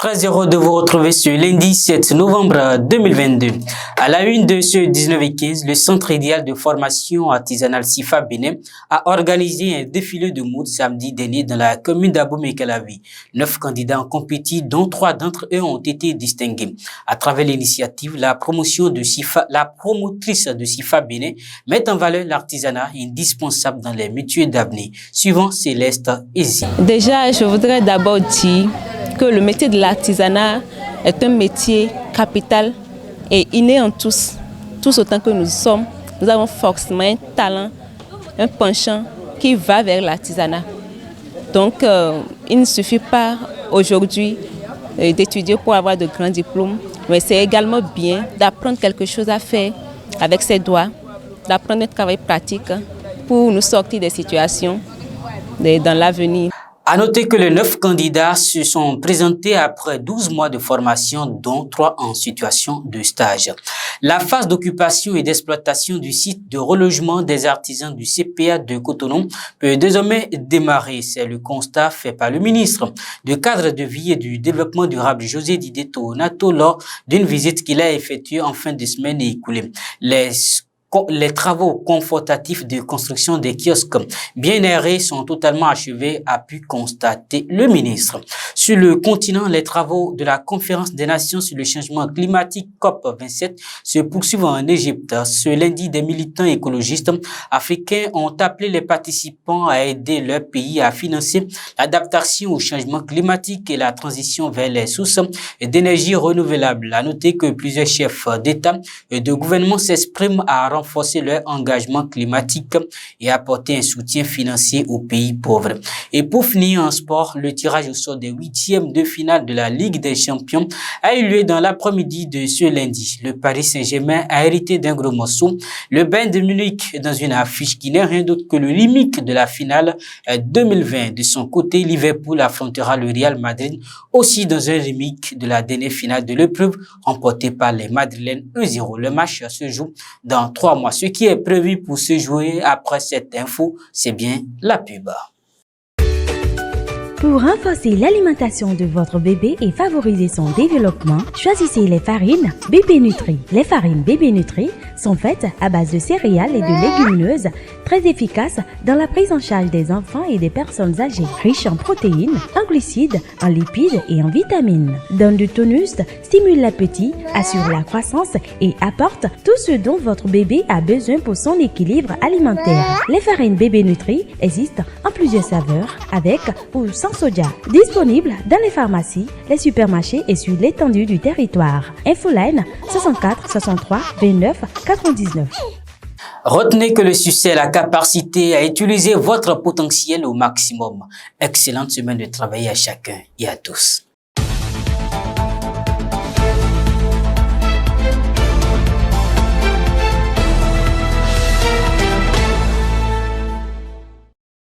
Très heureux de vous retrouver ce lundi 7 novembre 2022. À la une de ce 19h15, le Centre idéal de formation artisanale SIFA Bénin a organisé un défilé de mode samedi dernier dans la commune d'Abomey-Calavi. 9 candidats ont compétit, dont 3 d'entre eux ont été distingués. À travers l'initiative, la promotrice de SIFA Bénin met en valeur l'artisanat indispensable dans les métiers d'avenir. Suivant Céleste Ezi. Déjà, je voudrais d'abord dire que le métier de l'artisanat est un métier capital et inné en tous. Tous autant que nous sommes, nous avons forcément un talent, un penchant qui va vers l'artisanat. Donc, il ne suffit pas aujourd'hui d'étudier pour avoir de grands diplômes, mais c'est également bien d'apprendre quelque chose à faire avec ses doigts, d'apprendre un travail pratique pour nous sortir des situations dans l'avenir. À noter que les 9 candidats se sont présentés après 12 mois de formation, dont 3 en situation de stage. La phase d'occupation et d'exploitation du site de relogement des artisans du CPA de Cotonou peut désormais démarrer. C'est le constat fait par le ministre du Cadre de vie et du Développement durable, José Didier Tonato, lors d'une visite qu'il a effectuée en fin de semaine écoulée. Les travaux confortatifs de construction des kiosques bien aérés sont totalement achevés, a pu constater le ministre. Sur le continent, les travaux de la Conférence des Nations sur le changement climatique COP27 se poursuivent en Égypte. Ce lundi, des militants écologistes africains ont appelé les participants à aider leur pays à financer l'adaptation au changement climatique et la transition vers les sources d'énergie renouvelable. À noter que plusieurs chefs d'État et de gouvernement s'expriment à renforcer leur engagement climatique et apporter un soutien financier aux pays pauvres. Et pour finir en sport, le tirage au sort des 8e de finale de la Ligue des Champions a eu lieu dans l'après-midi de ce lundi. Le Paris Saint-Germain a hérité d'un gros morceau, le Bayern de Munich, dans une affiche qui n'est rien d'autre que le remake de la finale 2020. De son côté, Liverpool affrontera le Real Madrid aussi dans un remake de la dernière finale de l'épreuve remportée par les Madrilènes 1-0. Le match se joue dans 3 mois. Ce qui est prévu pour se jouer après cette info, c'est bien la pub. Pour renforcer l'alimentation de votre bébé et favoriser son développement, choisissez les farines Bébé Nutri. Les farines Bébé Nutri sont faites à base de céréales et de légumineuses, très efficaces dans la prise en charge des enfants et des personnes âgées, riches en protéines, en glucides, en lipides et en vitamines. Donne du tonus, stimule l'appétit, assure la croissance et apporte tout ce dont votre bébé a besoin pour son équilibre alimentaire. Les farines Bébé Nutri existent en plusieurs saveurs, avec ou sans soja. Disponible dans les pharmacies, les supermarchés et sur l'étendue du territoire. Infoline 64 63 29 99. Retenez que le succès est la capacité à utiliser votre potentiel au maximum. Excellente semaine de travail à chacun et à tous.